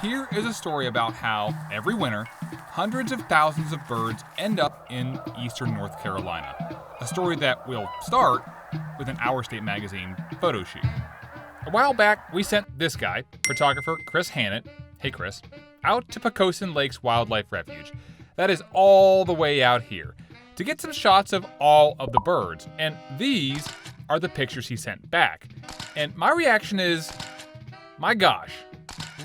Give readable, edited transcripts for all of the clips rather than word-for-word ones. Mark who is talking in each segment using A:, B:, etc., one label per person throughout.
A: here is a story about how, every winter, hundreds of thousands of birds end up in eastern North Carolina. A story that will start with an Our State magazine photo shoot. A while back, we sent this guy, photographer Chris Hannett, hey Chris, out to Pocosin Lake's Wildlife Refuge. That is all the way out here, to get some shots of all of the birds. And these are the pictures he sent back. And my reaction is, my gosh,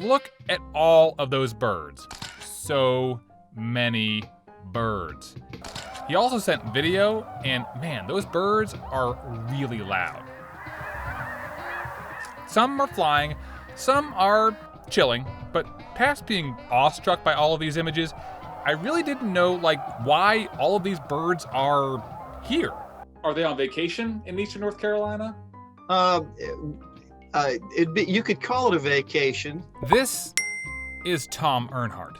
A: look at all of those birds. So many birds. He also sent video, and man, those birds are really loud. Some are flying, some are chilling, but past being awestruck by all of these images, I really didn't know why all of these birds are here. Are they on vacation in eastern North Carolina?
B: You could call it a vacation.
A: This is Tom Earnhardt.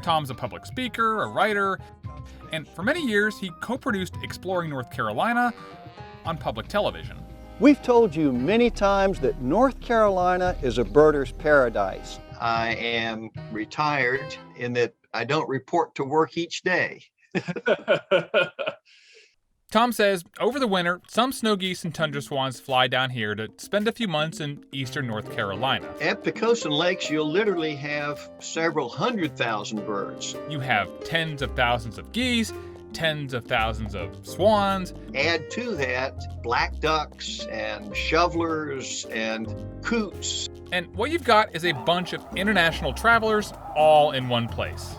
A: Tom's a public speaker, a writer, and for many years he co-produced Exploring North Carolina on public television.
C: We've told you many times that North Carolina is a birder's paradise.
B: I am retired in that I don't report to work each day.
A: Tom says over the winter, some snow geese and tundra swans fly down here to spend a few months in eastern North Carolina.
B: At Pocosin Lakes, you'll literally have several 100,000 birds.
A: You have tens of thousands of geese, tens of thousands of swans.
B: Add to that black ducks and shovelers and coots.
A: And what you've got is a bunch of international travelers all in one place.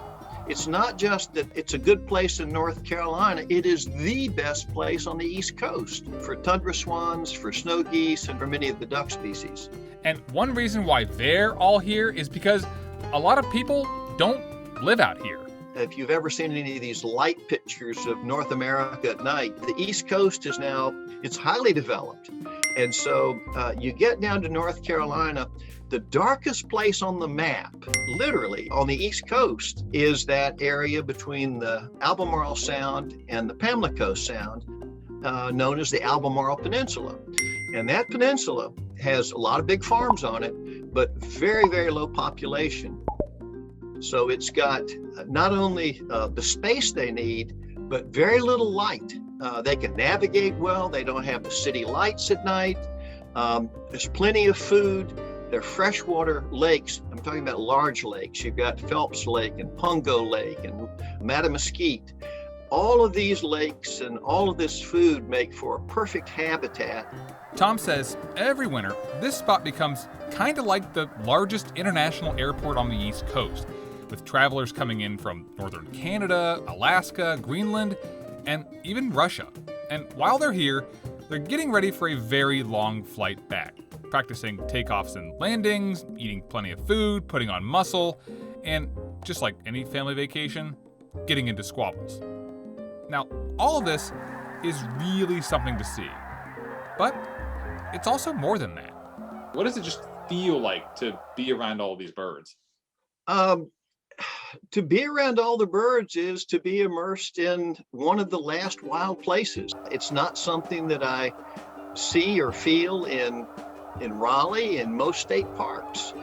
B: It's not just that it's a good place in North Carolina, it is the best place on the East Coast for tundra swans, for snow geese, and for many of the duck species.
A: And one reason why they're all here is because a lot of people don't live out here.
B: If you've ever seen any of these light pictures of North America at night, the East Coast is now, it's highly developed. And so you get down to North Carolina, the darkest place on the map, literally on the East Coast, is that area between the Albemarle Sound and the Pamlico Sound, known as the Albemarle Peninsula. And that peninsula has a lot of big farms on it, but very, very low population. So it's got not only the space they need, but very little light. They can navigate well. They don't have the city lights at night. There's plenty of food. They're freshwater lakes. I'm talking about large lakes. You've got Phelps Lake and Pungo Lake and Mattamuskeet. All of these lakes and all of this food make for a perfect habitat.
A: Tom says every winter, this spot becomes kind of like the largest international airport on the East Coast, with travelers coming in from northern Canada, Alaska, Greenland, and even Russia. And while they're here, they're getting ready for a very long flight back, practicing takeoffs and landings, eating plenty of food, putting on muscle, and just like any family vacation, getting into squabbles. Now, all of this is really something to see, but it's also more than that. What does it just feel like to be around all these birds?
B: To be around all the birds is to be immersed in one of the last wild places. It's not something that I see or feel in Raleigh and most state parks.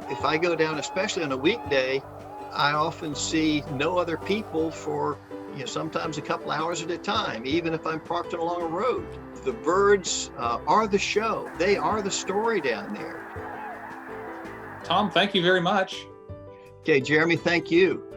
B: If I go down, especially on a weekday, I often see no other people for sometimes a couple hours at a time, even if I'm parked along a road. The birds are the show. They are the story down there.
A: Tom, thank you very much.
B: Okay, Jeremy, thank you.